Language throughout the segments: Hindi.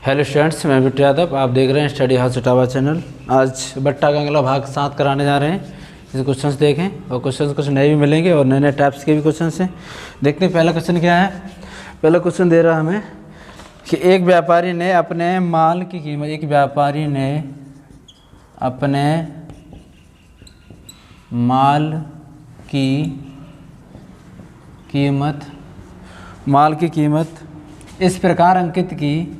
हेलो स्टूडेंट्स, मैं बिट्टू यादव। आप देख रहे हैं स्टडी हाउस इटावा चैनल। आज बट्टा का अगला भाग 7 कराने जा रहे हैं। इस क्वेश्चंस देखें और क्वेश्चंस कुछ नए भी मिलेंगे और नए नए टाइप्स के भी क्वेश्चंस हैं। देखते हैं पहला क्वेश्चन क्या है। पहला क्वेश्चन दे रहा हमें कि एक व्यापारी ने अपने माल की कीमत माल की कीमत इस प्रकार अंकित की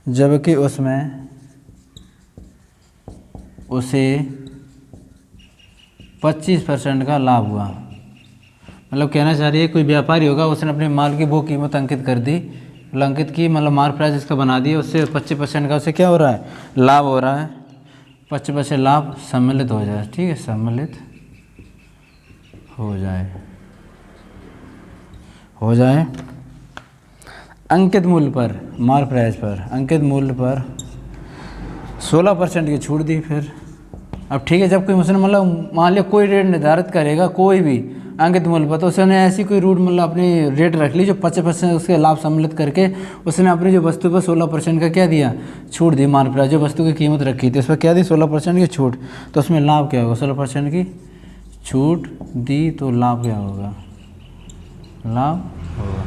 जबकि उसमें उसे 25% का लाभ हुआ। मतलब कहना चाह रही है कोई व्यापारी होगा, उसने अपने माल की वो कीमत अंकित कर दी, अंकित की मतलब मार्क प्राइस इसका बना दिया, उससे 25% का उसे क्या हो रहा है, लाभ हो रहा है। 25% लाभ सम्मिलित हो जाए, ठीक है, सम्मिलित हो जाए अंकित मूल्य पर, मार्क प्राइस पर अंकित मूल्य पर 16% की छूट दी। फिर अब ठीक है, जब कोई उसने मतलब मान लिया कोई रेट निर्धारित करेगा कोई भी अंकित मूल्य पर, तो उसने ऐसी कोई रूट मतलब अपनी रेट रख ली जो 25% उसके लाभ सम्मिलित करके उसने अपनी जो वस्तु पर 16% का क्या दिया, छूट दी। मार्क प्राइस जो वस्तु की कीमत रखी थी उस पर क्या दी, 16% की छूट। तो उसमें लाभ क्या होगा, 16% की छूट दी तो लाभ क्या होगा, लाभ होगा।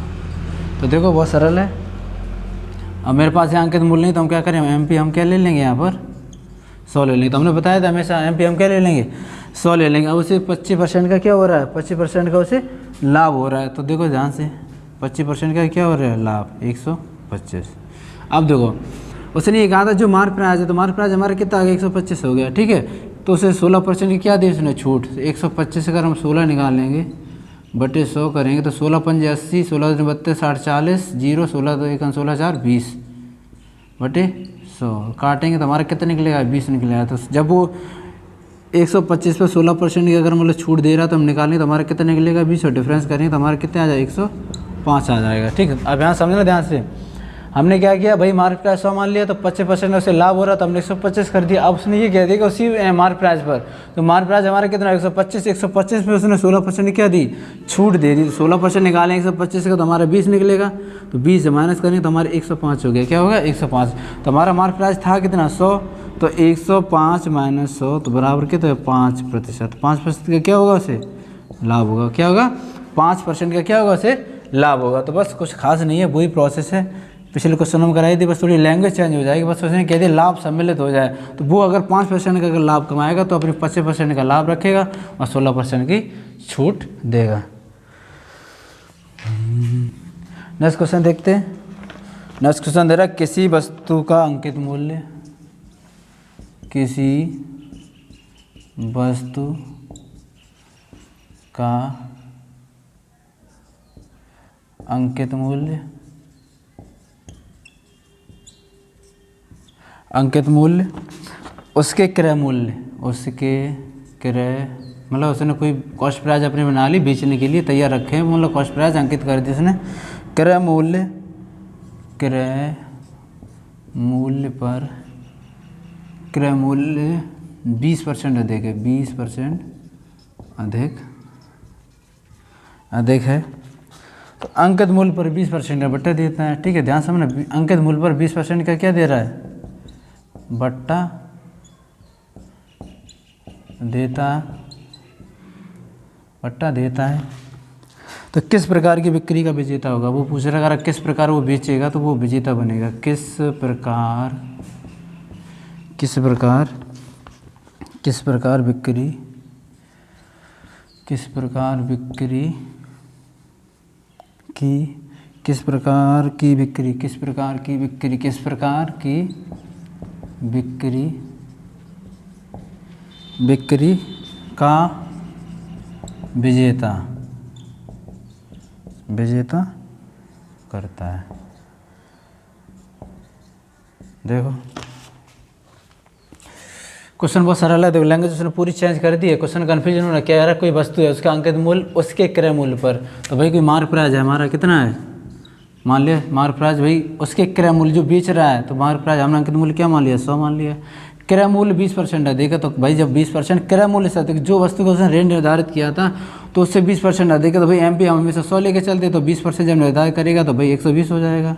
तो देखो बहुत सरल है। अब मेरे पास यहाँ अंकित मूल्य नहीं तो हम क्या करें, MP हम क्या ले लेंगे, यहाँ पर 100 ले लेंगे। तो हमने बताया था हमेशा MP हम क्या ले लेंगे, 100 ले लेंगे। अब उसे 25% का क्या हो रहा है, 25% का उसे लाभ हो रहा है। तो देखो ध्यान से 25% का क्या हो रहा है, लाभ 125। अब देखो उसने ये कहा था जो मार्क प्राइस है, तो मार्क प्राइस हमारा कितना आ गया, 125 हो गया, ठीक है। तो उसे 16% की क्या दी उसने, छूट। 125 अगर हम 16 निकाल लेंगे बटे 100 करेंगे तो 16 पंजे 80, 16 32 60 40, 0 16 2 1 16 4 20 बटे 100 काटेंगे तो हमारा कितना निकलेगा, 20 निकलेगा। तो जब वो 125 पर 16% की अगर मतलब छूट दे रहा तो हम निकालेंगे तो हमारा कितना निकलेगा, 20 और डिफरेंस करेंगे तो हमारा कितना आ जाएगा, 105 आ जाएगा, ठीक है। अब यहाँ समझना ध्यान से, हमने क्या किया भाई, मार्क प्राइस 100 मान लिया तो 25% उससे लाभ हो रहा तो हमने 125 कर दिया। अब उसने ये कह दिया कि उसी मार्क प्राइस पर, तो मार्क प्राइस हमारा कितना 125 में उसने 16% क्या दी, छूट दे दी। 16% निकालें 125 का तो हमारा 20 निकलेगा, तो 20 से माइनस करेंगे तो हमारे 105 हो गया। क्या होगा, 105। तो हमारा मार्क प्राइस था कितना, 100, तो 105 माइनस 100 तो बराबर कितना है, 5%। 5% का क्या होगा, उसे लाभ होगा। क्या होगा, 5% का क्या होगा, उसे लाभ होगा। तो बस कुछ खास नहीं है, वही प्रोसेस है पिछले क्वेश्चन हम कराई थी, बस थोड़ी लैंग्वेज चेंज हो जाएगी। बस उसने कह दिया लाभ सम्मिलित हो जाए, तो वो अगर 5% का अगर लाभ कमाएगा तो अपने 25% का लाभ रखेगा और 16% की छूट देगा। नेक्स्ट क्वेश्चन देखते हैं। नेक्स्ट क्वेश्चन दे रहा है किसी वस्तु का अंकित मूल्य, किसी वस्तु का अंकित मूल्य उसके क्रय मूल्य, मतलब उसने कोई कॉस्ट प्राइस अपनी बना ली, बेचने के लिए तैयार रखे हैं, मतलब कॉस्ट प्राइस अंकित कर दी उसने। क्रय मूल्य पर 20% अधिक है, 20% अधिक है, तो अंकित मूल्य पर 20% का बट्टा देता है, ठीक है। ध्यान समझना, अंकित मूल्य पर 20% का क्या दे रहा है, बट्टा देता है। तो किस प्रकार की बिक्री का विजेता होगा, वो पूछ रहा है। अगर किस प्रकार वो बेचेगा तो वो विजेता बनेगा। किस प्रकार बिक्री का विजेता करता है। देखो क्वेश्चन बहुत सरल है। देखो लैंग्वेज उसने पूरी चेंज कर दी है। क्वेश्चन कन्फ्यूजन हो रहा है, क्या यार कोई वस्तु है उसका अंकित मूल्य उसके क्रय मूल्य पर, तो भाई कोई मार्क प्राइस है हमारा कितना है मान लिया मार्क प्राइस भाई उसके क्रय मूल्य जो बेच रहा है, तो मार्क प्राइस हमने अंकित मूल्य क्या मान लिया 100 मान लिया। क्रय मूल्य 20% अधिक है, तो भाई जब 20% क्रय मूल्य से अधिक जो वस्तु को उसने रेट निर्धारित किया था तो उससे 20% अधिक है, तो भाई MP हम हमेशा 100 लेके चलते, तो 20% जब निर्धारित करेगा तो भाई 120 हो जाएगा।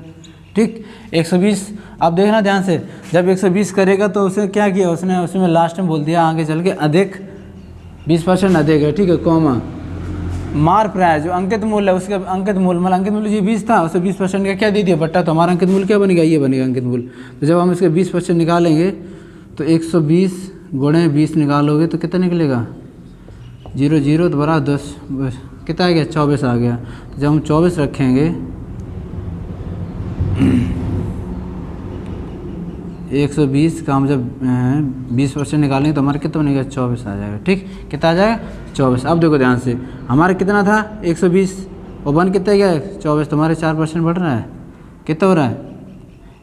ठीक 120। अब देखना ध्यान से, जब 120 करेगा तो उसने क्या किया, उसने उसमें लास्ट में बोल दिया आगे चल के अधिक 20% अधिक है। ठीक है, कॉमा मार्क प्राइस जो अंकित मूल्य है उसका अंकित मूल्य मतलब अंकित मूल्य जो 20 था उसे 20% का क्या दे दिया बट्टा, तो हमारा अंकित मूल्य क्या बनेगा, ये बनेगा अंकित मूल्य। तो जब हम इसके 20% निकालेंगे तो 120 गुणे 20 निकालोगे तो कितना निकलेगा 0 0 तो बराबर 10 बस कितना आ गया 24 आ गया। तो जब हम 24 रखेंगे 120 का हम जब 20% निकालेंगे तो हमारा कितना बनेगा 24 आ जाएगा। ठीक कितना आ जाएगा 24। अब देखो ध्यान से, हमारा कितना था 120 और 1 कितना गया 24, तो हमारे 4% बढ़ रहा है। कितना हो रहा है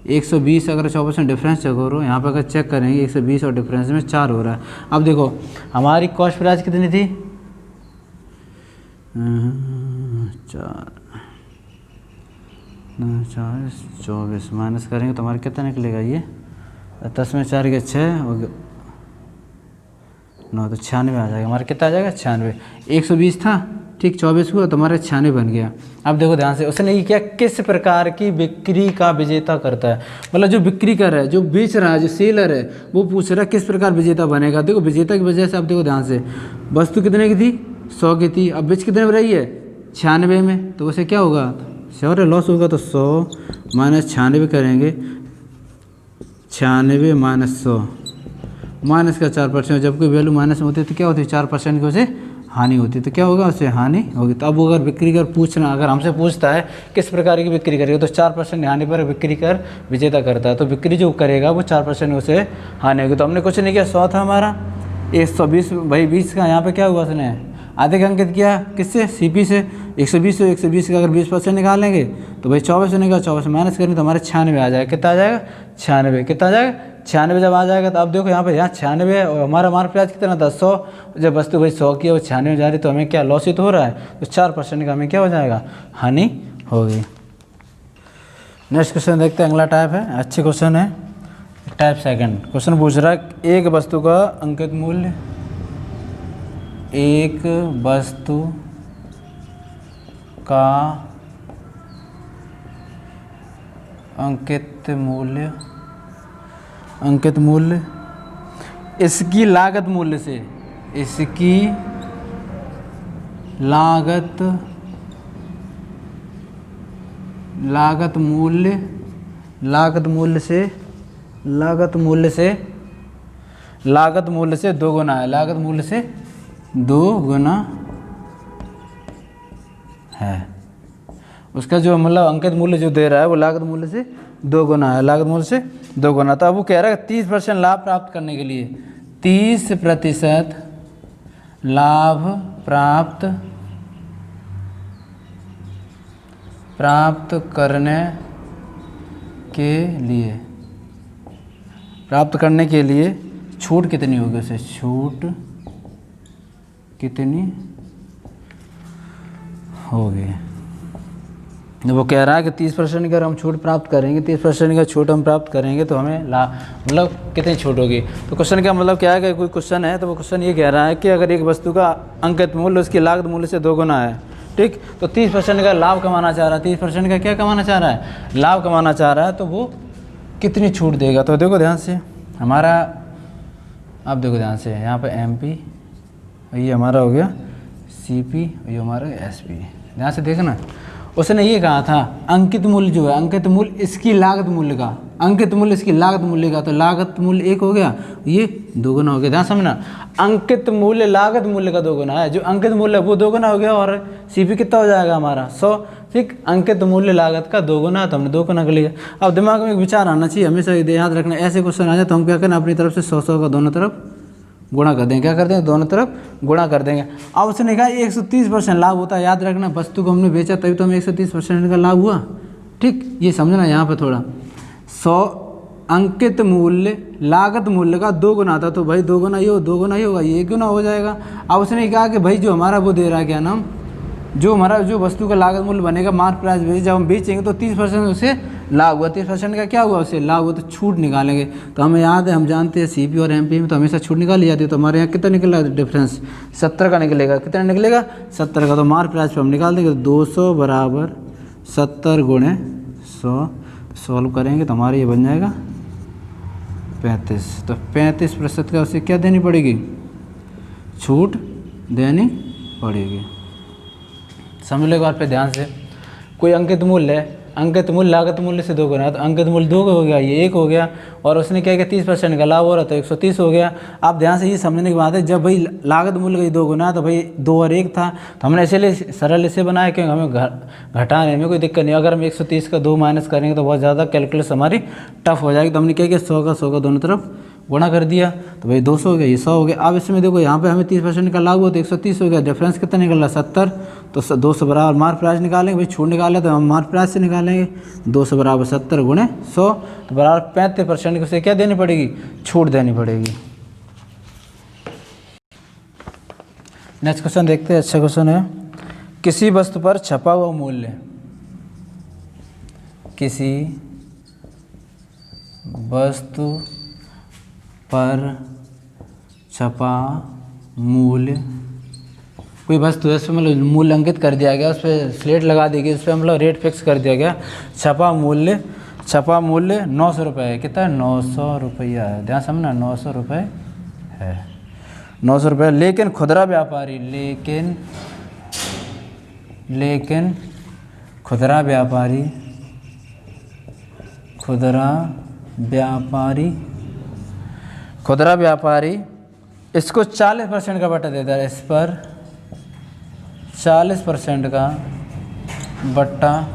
120, अगर 24% डिफरेंस चेक करो यहाँ पर, अगर चेक करेंगे 120 और डिफरेंस में 4 हो रहा है। अब देखो हमारी कॉस्ट प्राइस कितनी थी 24 माइनस करेंगे तो हमारा कितना निकलेगा, ये 10 में 4 के 6 और 9 तो 96 आ जाएगा। हमारा कितना आ जाएगा 96। 120 था ठीक 24 हुआ तो हमारा 96 बन गया। अब देखो ध्यान से, उसने ये क्या किस प्रकार की बिक्री का विजेता करता है, मतलब जो बिक्री कर रहा है जो बेच रहा है जो सेलर है वो पूछ रहा है किस प्रकार विजेता बनेगा। देखो विजेता की वजह से, अब देखो ध्यान से, वस्तु कितने की थी 100 की थी, अब बेच कितने में रही है 96 में, तो उसे क्या होगा श्योर है लॉस होगा। तो 100 माइनस 96 करेंगे, 96 माइनस 100 माइनस का 4%, जब कोई वैल्यू माइनस में होती है तो क्या होती है 4% की उसे हानि होती है, तो क्या होगा उसे हानि होगी। तो अब अगर बिक्री कर पूछना, अगर हमसे पूछता है किस प्रकार की बिक्री करेगा तो 4% हानि पर बिक्री कर विजेता करता है, तो बिक्री जो करेगा वो 4% उसे हानि होगी। तो हमने कुछ नहीं किया, 100 था हमारा 120 भाई 20 का यहाँ पे क्या हुआ उसने अधिक अंकित किया किससे CP से 120 से 120 का अगर 20% निकालेंगे तो भाई 24 बनेगा, 24 माइनस करेंगे तो हमारे 96 आ जाएगा। कितना आ जाएगा 96, कितना आ जाएगा 96 जब आ जाएगा तो अब देखो यहाँ पे यहाँ 96 है और हमारा मार्क प्राइस कितना था 100, जब वस्तु भाई 100 की है वो 96 जा रही तो हमें क्या लॉस ही तो हो रहा है, तो 4% का हमें क्या हो जाएगा हानि होगी। नेक्स्ट क्वेश्चन देखते हैं, अगला टाइप है, अच्छे क्वेश्चन है। टाइप सेकंड क्वेश्चन पूछ रहा है एक वस्तु का अंकित मूल्य, एक वस्तु का अंकित मूल्य इसकी लागत मूल्य से, इसकी लागत मूल्य से 2 गुना है, लागत मूल्य से 2 गुना है। उसका जो मतलब अंकित मूल्य जो दे रहा है वो लागत मूल्य से 2 गुना है, लागत मूल्य से 2 गुना। तो अब वो कह रहा है 30% लाभ प्राप्त करने के लिए 30% लाभ प्राप्त करने के लिए छूट कितनी होगी, उसे छूट कितनी होगी। वो कह रहा है कि 30% अगर हम छूट प्राप्त करेंगे, 30% का छूट हम प्राप्त करेंगे तो हमें मतलब कितनी छूट होगी। तो क्वेश्चन का मतलब क्या है कि कोई क्वेश्चन है तो वो क्वेश्चन ये कह रहा है कि अगर एक वस्तु का अंकित मूल्य उसकी लागत मूल्य से 2 गुना है, ठीक, तो 30% का लाभ कमाना चाह रहा है, 30% का क्या कमाना चाह रहा है लाभ कमाना चाह रहा है, तो वो कितनी छूट देगा। तो देखो ध्यान से हमारा, अब देखो ध्यान से यहाँ पे MP, ये हमारा हो गया CP, ये हमारा SP। ध्यान से देखना, उसने ये कहा था अंकित मूल्य जो है, अंकित मूल्य इसकी लागत मूल्य का, अंकित मूल्य इसकी लागत मूल्य का, तो लागत मूल्य 1 हो गया, ये 2 गुना हो गया। ध्यान समझना, अंकित मूल्य लागत मूल्य का 2 गुना है, जो अंकित मूल्य है वो 2 गुना हो गया, और CP कितना हो जाएगा हमारा 100, ठीक। अंकित मूल्य लागत का 2 गुना, तो हमने 2 गुना कर लिया। अब दिमाग में एक विचार आना चाहिए, हमेशा याद रखना, ऐसे क्वेश्चन आ जाए तो हम क्या करें अपनी तरफ से 100 का दोनों तरफ गुणा कर देंगे, क्या कर देंगे दोनों तरफ गुणा कर देंगे। अब उसने कहा 130% लाभ होता है, याद रखना वस्तु को हमने बेचा तभी तो हमें 130% का लाभ हुआ, ठीक, ये समझना यहाँ पे थोड़ा। 100 अंकित मूल्य लागत मूल्य का 2 गुना था, तो भाई 2 गुना ये 2 गुना ही होगा, ये 1 गुना हो जाएगा। अब उसने कहा कि भाई जो हमारा वो दे रहा है क्या नाम जो हमारा जो वस्तु का लागत मूल्य बनेगा मार्क प्राइस बेसिस, जब हम बेचेंगे तो 30% उसे लाभ हुआ, 30% का क्या हुआ उसे लाभ हुआ, तो छूट निकालेंगे। तो हमें याद है, हम जानते हैं सीपी और एमपी में तो हमेशा छूट निकाली जाती है। तो हमारे यहाँ कितना निकला डिफरेंस, 70 का निकलेगा। कितना निकलेगा, 70 का। तो मार्क प्राइस पर हम निकाल देंगे 200 बराबर 70 गुणे 100, सॉल्व करेंगे तो हमारे ये बन जाएगा 35। तो 35% का उसे क्या देनी पड़ेगी, छूट देनी पड़ेगी। समझ लो एक बार पे ध्यान से, कोई अंकित मूल्य है, अंकित मूल्य लागत मूल्य से 2 गुना, तो अंकित मूल्य 2 हो गया, ये 1 हो गया, और उसने क्या किया 30% का लाभ हो रहा था 130 हो गया। आप ध्यान से ये समझने की बात है, जब भाई लागत मूल्य का 2 गुना तो भाई 2 और 1 था, तो हमने इसलिए सरल इसे बनाया क्योंकि हमें घटाने में कोई दिक्कत नहीं। अगर हम 130 का 2 माइनस करेंगे तो बहुत ज़्यादा कैलकुलेस हमारी टफ हो जाएगी। तो हमने क्या किया 100 का दोनों तरफ गुणा कर दिया, तो भाई 200 हो गया, ये 100 हो गया। अब इसमें देखो यहाँ पे हमें 30% का लाभ हुआ तो 130 हो गया, डिफरेंस कितना निकल रहा 70। तो 200 बराबर मार्क प्राइस निकालेंगे, भाई छूट निकाले तो हम मार्क प्राइस से निकालेंगे, 200 बराबर 70 गुणे 100, तो बराबर 35% की उसे क्या देनी पड़ेगी, छूट देनी पड़ेगी। नेक्स्ट क्वेश्चन देखते हैं, अच्छा क्वेश्चन है। किसी वस्तु पर छपा हुआ मूल्य, किसी वस्तु पर छपा मूल्य, कोई वस्तु है उसमें मतलब मूल्य अंकित कर दिया गया, उस पर स्लेट लगा दी गई, उस पर मतलब रेट फिक्स कर दिया गया। छपा मूल्य 900 रुपये है। कितना है, 900 रुपया है। ध्यान समझना, 900 रुपये है, 900 रुपये। लेकिन खुदरा व्यापारी, लेकिन खुदरा व्यापारी इसको 40% का बट्टा देता है, इस पर 40% का बट्टा,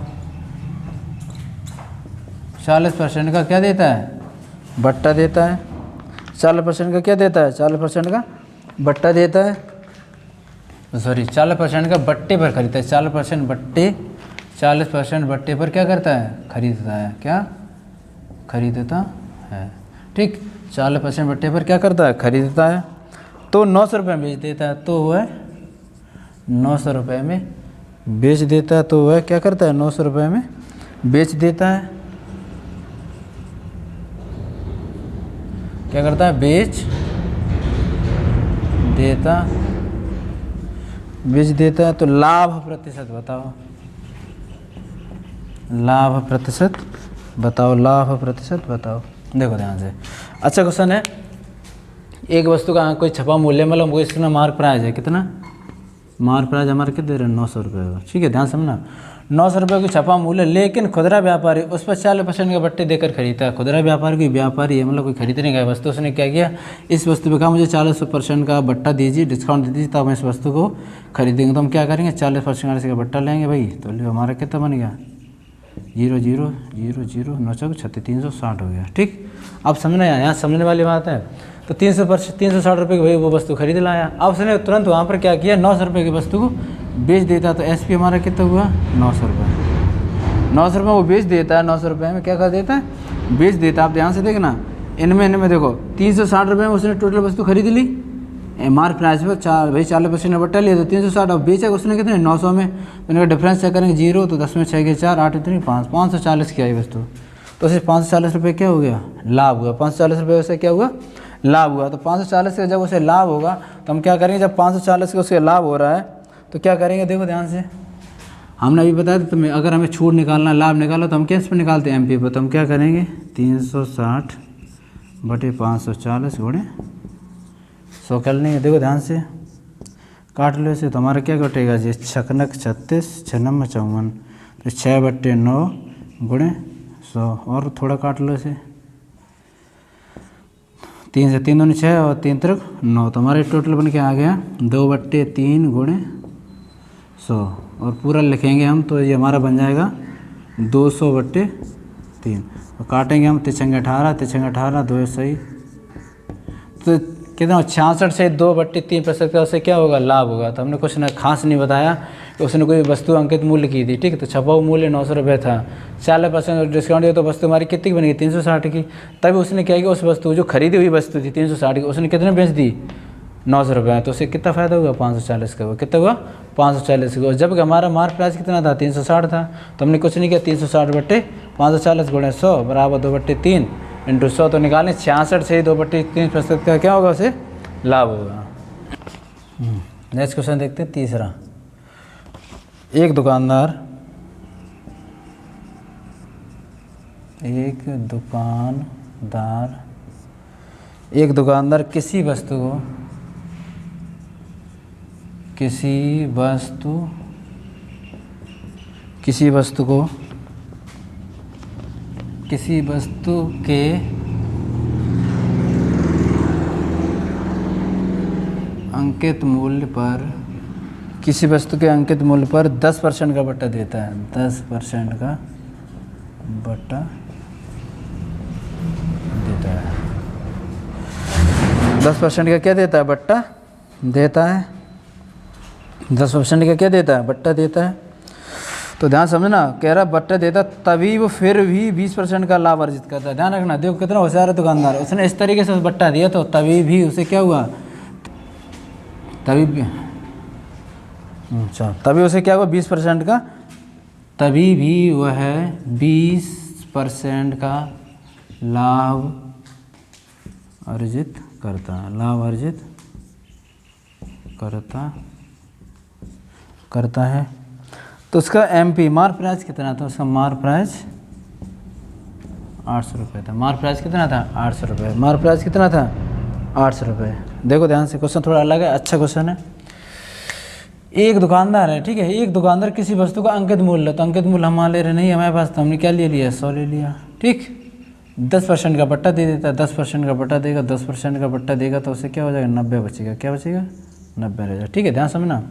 40% का क्या देता है, बट्टा देता है। 40% का क्या देता है, 40% का बट्टा देता है, सॉरी 40% का बट्टे पर खरीदता है। 40% बट्टे पर क्या करता है, खरीदता है, क्या खरीदता है, ठीक। 40% बट्टे पर क्या करता है, खरीदता है। तो 900 रुपये में बेच देता है, तो वह 900 रुपये में बेच देता है, तो वह क्या करता है, 900 रुपये में बेच देता है। क्या करता है, बेच देता है। तो लाभ प्रतिशत बताओ, लाभ प्रतिशत बताओ। देखो ध्यान से, अच्छा क्वेश्चन है। एक वस्तु का कोई छपा मूल्य, मतलब कोई इसमें मार्क प्राइस है, कितना मार्क प्राइस हमारे कितने दे रहे हैं, 900 रुपये का, ठीक है। ध्यान समझना, 900 रुपये की छपा मूल्य, लेकिन खुदरा व्यापारी उस पर 40% के बट्टे देकर खरीदता है। खुदरा व्यापारी कोई व्यापारी है, मतलब कोई खरीदने का वस्तु, उसने क्या किया, इस वस्तु पे कहा मुझे 40% का बट्टा दीजिए, डिस्काउंट दे दीजिए, तब हम इस वस्तु को खरीदेंगे। तो हम क्या करेंगे, 40% का बट्टा लेंगे भाई, तो लो हमारा कितना बन गया, 0 0 0 0 9 36 360 हो गया, ठीक। अब समझना, यहाँ समझने वाली बात है। तो 360 रुपये की भाई वो वस्तु खरीद लाया। अब उसने तुरंत वहाँ पर क्या किया, 900 रुपये की वस्तु को बेच देता। तो एसपी हमारा कितना हुआ, 900 रुपये। 900 रुपये वो बेच देता है, 900 रुपये में क्या कर देता है, बेच देता है। आप ध्यान से देखना, इनमें देखो 360 रुपये में उसने टोटल वस्तु खरीद ली, मार्क प्राइस पर भाई 40% ने बट्टा लिया, तो 360। अब बेचा उसने कितने, 900 में। तो इनका डिफरेंस चेक करेंगे, 0, तो 10 में 6 के 4 8 इतनी 540 की आई वस्तु। तो सिर्फ 540 रुपये क्या हो गया, लाभ हुआ। 540 रुपये से क्या हुआ, लाभ हुआ। तो 540 का जब उसे लाभ होगा तो हम क्या करेंगे, जब 540 का उसके लाभ हो रहा है तो क्या करेंगे, देखो ध्यान से, हमने अभी बताया था तुम्हें, अगर हमें छूट निकालना, लाभ निकालना, तो हम किस पर निकालते हैं, एमपी पर। तो हम क्या करेंगे, 360 बटे 540 गुणे 100 कर लेंगे। देखो ध्यान से, काट लो इसे, तो हमारा क्या कटेगा जी, 6 36 6 54, तो 6 बटे 9 गुणे 100, और थोड़ा काट लो इसे, 3 से 3 दूनी 6 और 3 3 9, तो हमारे टोटल बन के आ गया 2 बटे 3 गुणे 100, और पूरा लिखेंगे हम तो ये हमारा बन जाएगा 200 बटे 3, और काटेंगे हम 3 18 2 सही, तो कितना 66 से 2 बटे 3% का उससे क्या होगा, लाभ होगा। तो हमने कुछ ना खास नहीं बताया कि उसने कोई वस्तु अंकित मूल्य की थी, ठीक है। तो छपा हुआ मूल्य 900 रुपये था, 40% डिस्काउंट दिया तो वस्तु हमारी कितनी बनेगी, 360 की। तभी उसने क्या किया, उस वस्तु जो खरीदी हुई वस्तु थी 360 की, उसने कितने बेच दी, 900 रुपये है, तो उसे कितना फ़ायदा होगा 540 का, कितना हुआ 540 का। जबकि हमारा मार्क प्राइस कितना था 360 था, तो हमने कुछ नहीं किया, 360 बट्टे 540 गुणे 100 बराबर 2/3 इंटू 100, तो निकालें 66 से ही 2/3% का क्या होगा उसे लाभ होगा। नेक्स्ट क्वेश्चन देखते हैं तीसरा। एक दुकानदार किसी वस्तु के अंकित मूल्य पर 10% का बट्टा देता है, 10% का बट्टा देता है, 10% का क्या देता है बट्टा देता है, 10% का क्या देता है बट्टा देता है। तो ध्यान समझना, कह रहा बट्टा देता तभी वो फिर भी 20% का लाभ अर्जित करता है। ध्यान रखना, देखो कितना होशियार है दुकानदार, उसने इस तरीके से बट्टा दिया तो तभी भी उसे क्या हुआ, तभी उसे क्या हुआ 20% का, तभी भी वह 20% का लाभ अर्जित करता है। तो उसका MP मार्क प्राइस कितना था, उसका मार्क प्राइस 800 रुपये था। मार्क प्राइस कितना था 800 रुपये, मार्क प्राइस कितना था 800 रुपये। देखो ध्यान से, क्वेश्चन थोड़ा अलग है, अच्छा क्वेश्चन है। एक दुकानदार है, ठीक है, एक दुकानदार किसी वस्तु का अंकित मूल्य, तो अंकित मूल्य हम ले रहे नहीं हमारे पास, तो हमने क्या ले लिया 100 ले लिया, ठीक। 10% का बट्टा दे देता है, 10% का बट्टा देगा, 10% का बट्टा देगा, तो उससे क्या हो जाएगा 90 बचेगा, क्या बचेगा 90 रहेगा, ठीक है। ध्यान समझना,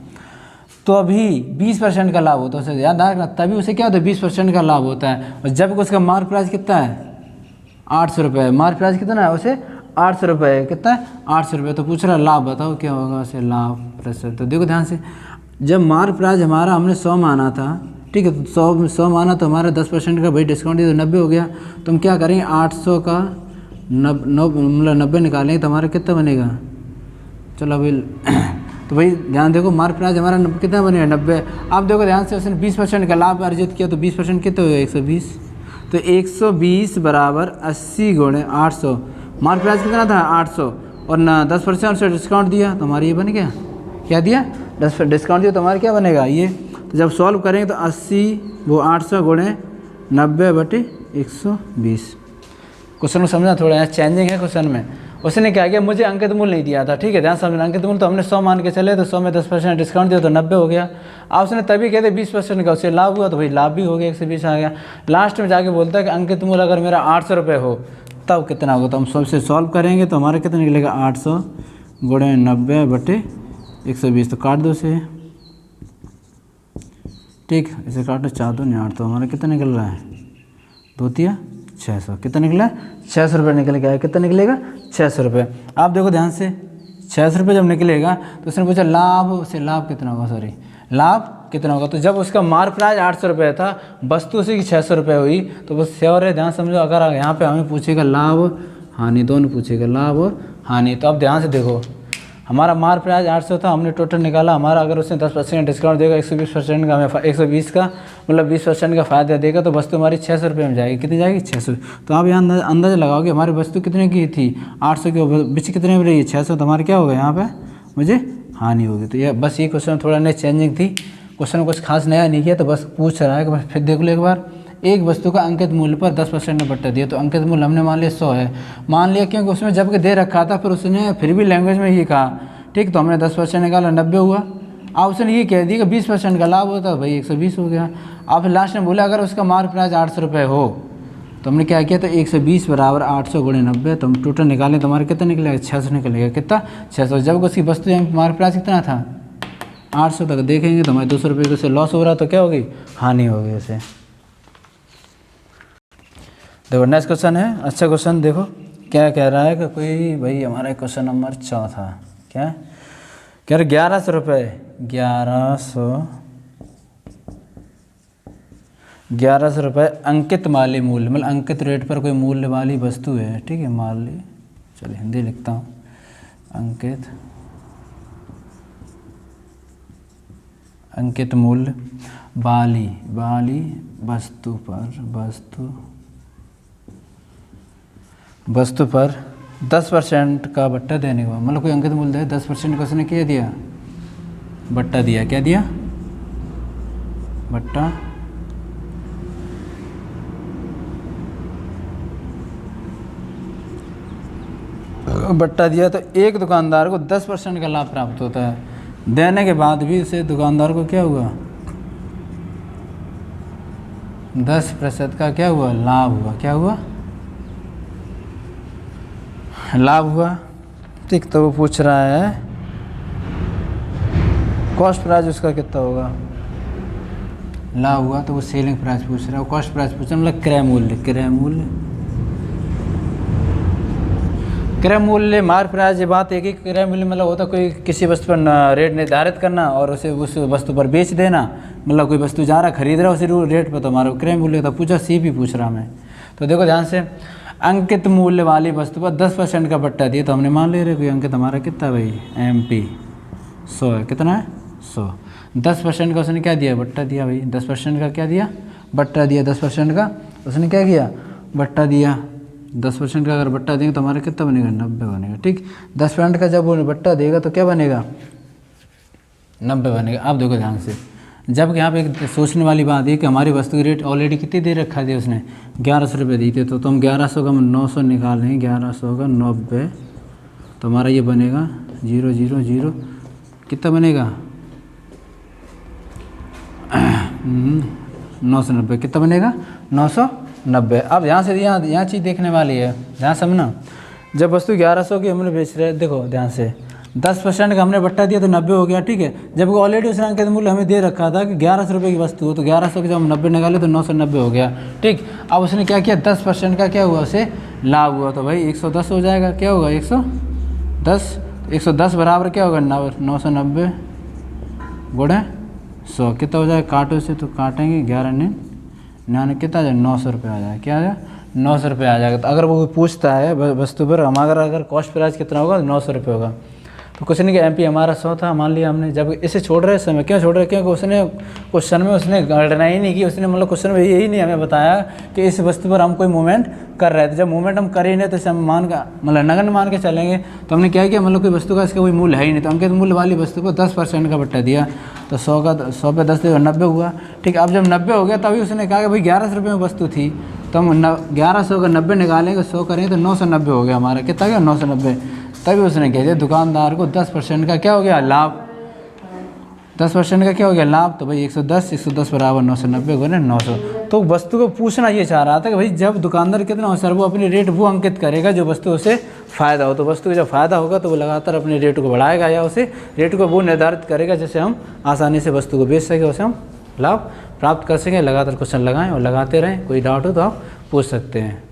तो अभी 20% का लाभ होता है, उसे याद रखना, तभी उसे क्या होता है 20% का लाभ होता है। और जब उसका मार्क प्राइस कितना है 800 रुपये, मार्क प्राइस कितना है उसे 800 रुपये, कितना है 800 रुपये। तो पूछ रहा लाभ बताओ क्या होगा उसे लाभ प्रतिशत। तो देखो ध्यान से, जब मार्क प्राइस हमारा हमने 100 माना था, ठीक है, तो 100 माना तो हमारा 10% का भाई डिस्काउंट दिया तो 90 हो गया। तो हम क्या करेंगे 800 का 90 निकालेंगे तो हमारा कितना बनेगा, चलो अभी तो भाई ध्यान देखो, मार्क प्राइस हमारा कितना बनेगा 90। अब देखो ध्यान से, उसने 20% का लाभ अर्जित किया, तो 20% कितना हो गया 120। तो 120 बराबर 80 गुणे 800, मार्क प्राइस कितना था 800 और ना 10% से डिस्काउंट दिया तो हमारा ये बन गया, क्या दिया 10 डिस्काउंट दिया तो हमारा क्या बनेगा ये। तो जब सॉल्व करेंगे तो 80 वो 800 गुणे 90/120। क्वेश्चन को समझना, थोड़ा यहाँ चेंजिंग है क्वेश्चन में। उसने क्या किया, मुझे अंकित मूल्य नहीं दिया था, ठीक है, ध्यान समझना, अंकित मूल्य तो हमने 100 मान के चले, तो 100 में 10% डिस्काउंट दिया तो 90 हो गया। अब उसने तभी कहते 20% का उसे लाभ हुआ, तो भाई लाभ भी हो गया 120 आ गया। लास्ट में जाके बोलता है कि अंकित मूल्य अगर मेरा 800 रुपये हो तब कितना होगा। तो हम सबसे सॉल्व करेंगे तो हमारा कितना निकलेगा 800 गुणे 90/120। तो काट दो से, ठीक, इसे काटो 4 2 8, तो हमारा कितना निकल रहा है 2 3 600, कितना निकला 600 रुपये निकल गया। कितना निकलेगा 600 रुपये। आप देखो ध्यान से, 600 रुपये जब निकलेगा तो उसने पूछा लाभ, उससे लाभ कितना होगा, सॉरी लाभ कितना होगा। तो जब उसका मार्क प्राइस 800 रुपये था, वस्तु उसी की 600 रुपये हुई, तो बस श्योर है, ध्यान समझो। अगर यहाँ पे हमें पूछेगा लाभ हानि, दोनों पूछेगा लाभ हानि। तो अब ध्यान से देखो, हमारा मार्क प्राइस 800 था, हमने टोटल निकाला, हमारा अगर उसने 10% डिस्काउंट देगा 120% का, हमें 120 का मतलब 20% का फ़ायदा देगा, तो वस्तु हमारी 600 रुपये में जाएगी। कितनी जाएगी 600। तो आप यहाँ अंदाज़ा लगाओगे हमारी वस्तु कितने की थी 800 की, बीच कितने में रही 600, तो हमारा क्या होगा यहाँ पे मुझे हानि होगी। तो ये बस ये क्वेश्चन थोड़ा नई चेंजिंग थी, क्वेश्चन कुछ खास नया नहीं किया, तो बस पूछ रहा है कि बस फिर देख लो एक बार। एक वस्तु का अंकित मूल्य पर 10% में बट्टा दिया, तो अंकित मूल्य हमने मान लिया 100 है, मान लिया क्योंकि उसमें जबकि दे रखा था, फिर उसने फिर भी लैंग्वेज में ये कहा, ठीक, तो हमने 10% निकाला 90 हुआ। अब उसने ये कह दिया कि 20% का लाभ होता है, भाई 120 हो गया। अब लास्ट में बोला अगर उसका मार्क प्राइस 800 रुपये हो, तो हमने क्या किया, तो 120 बराबर 800 गुणे 90, तो हम टोटल निकालें तो हमारा कितना निकलेगा 600 निकलेगा। कितना 600। जब उसकी वस्तु मार्क प्राइस कितना था 800 तक देखेंगे तो हमारे 200 रुपये से लॉस हो रहा, तो क्या होगी हानि होगी उसे। देखो नेक्स्ट क्वेश्चन है, अच्छा क्वेश्चन देखो क्या कह रहा है कि कोई भाई हमारा क्वेश्चन नंबर 4 क्या कह रहे 1100 रुपये 1100 रुपये अंकित माली मूल्य, मतलब अंकित रेट पर कोई मूल्य वाली वस्तु है, ठीक है, माली, चलिए हिंदी लिखता हूँ, अंकित अंकित मूल्य वाली वस्तु पर 10% का बट्टा देने के बाद, मतलब कोई अंकित मूल्य है 10% का उसने क्या दिया, बट्टा दिया। क्या दिया, बट्टा। बट्टा दिया तो एक दुकानदार को 10% का लाभ प्राप्त होता है। देने के बाद भी उसे दुकानदार को क्या हुआ, 10% का क्या हुआ, लाभ हुआ। क्या हुआ, लाभ हुआ। ठीक, तो वो पूछ रहा है कॉस्ट प्राइस उसका कितना होगा, लाभ हुआ तो वो सेलिंग प्राइस पूछ रहा है, वो कॉस्ट प्राइस पूछ रहा है, मतलब क्रय मूल्य मार्क प्राइस। ये बात एक ही, क्रय मूल्य मतलब होता कोई किसी वस्तु पर रेट निर्धारित करना और उसे उस वस्तु पर बेच देना, मतलब कोई वस्तु जा रहा खरीद रहा उसी रेट पर, तो हमारा क्रय मूल्य था। पूछा सी भी पूछ रहा मैं, तो देखो ध्यान से, अंकित मूल्य वाली वस्तु पर 10% का बट्टा दिया, तो हमने मान ले रहे कोई अंकित हमारा कितना भाई, MP 100 है, कितना है 100। 10% का उसने क्या दिया, बट्टा दिया भाई, 10% का क्या दिया, बट्टा दिया। 10% का उसने क्या किया, बट्टा दिया। 10% का अगर बट्टा देंगे तो हमारा कितना बनेगा, 90 बनेगा। ठीक, 10% का जब वो बट्टा देगा तो क्या बनेगा, 90 बनेगा। अब देखो ध्यान से, जब यहाँ पे एक सोचने वाली बात है कि हमारी वस्तु की रेट ऑलरेडी कितनी दे रखा है, उसने 1100 रुपये दी थी, तो हम 1100 का 900 निकालें, 1100 का 90, तो हमारा ये बनेगा 000, कितना बनेगा 990, कितना बनेगा 990। अब यहाँ से यहाँ चीज़ देखने वाली है, ध्यान समझना। जब वस्तु 1100 की हमने बेच रहे हैं, देखो ध्यान से, 10% का हमने बट्टा दिया तो 90 हो गया। ठीक है, जब ऑलरेडी उसने अंकित मूल्य हमें दे रखा था कि 1100 रुपये की वस्तु हो, तो 1100 के जब हम 90 निकाले तो 990 हो गया। ठीक, अब उसने क्या किया, 10% का क्या हुआ, उसे लाभ हुआ, तो भाई 110 हो जाएगा। क्या होगा, 110 बराबर क्या होगा, 990 गुणा 100, कितना हो जाएगा, काटो से तो काटेंगे 11 ने कितना आ जाएगा, 900 रुपये आ जाएगा। क्या आ जाएगा, 900 रुपये आ जाएगा। तो अगर वो पूछता है वस्तु पर हमारा अगर कॉस्ट प्राइस कितना होगा, 900 रुपये होगा। तो कुछ नहीं कि MP हमारा 100 था, मान लिया हमने। जब इसे छोड़ रहे समय, क्यों छोड़ रहे, क्योंकि उसने क्वेश्चन में उसने गणना ही नहीं की, उसने मतलब क्वेश्चन में यही नहीं हमें बताया कि इस वस्तु पर हम कोई मूवमेंट कर रहे थे। जब मूवमेंट हम कर ही नहीं तो इसे हम मतलब नगण्य मान के चलेंगे। तो हमने क्या किया, मतलब कोई वस्तु का इसका कोई मूल्य है ही नहीं, तो अंकित मूल्य वाली वस्तु को 10% का बट्टा दिया, तो 100 पे 10 90 हुआ। ठीक, अब जब 90 हो गया तभी उसने कहा कि भाई 1100 रुपये में वस्तु थी, तो हम 1100 का 90 निकालेंगे, 100 करेंगे तो 990 हो गया हमारा। कितना गया, 990। तभी उसने कह दिया दुकानदार को 10% का क्या हो गया, लाभ। 10% का क्या हो गया, लाभ, तो भाई 110 बराबर 990 गुने 900। तो वस्तु को पूछना ये चाह रहा था कि भाई जब दुकानदार कितना हो सर, वो अपनी रेट वो अंकित करेगा जो वस्तु उसे फ़ायदा हो। तो वस्तु को जब फ़ायदा होगा तो वो लगातार अपने रेट को बढ़ाएगा, या उसे रेट को वो निर्धारित करेगा जिससे हम आसानी से वस्तु को बेच सकें, उसे हम लाभ प्राप्त कर सकें। लगातार क्वेश्चन लगाएं और लगाते रहें। कोई डाउट हो तो आप पूछ सकते हैं।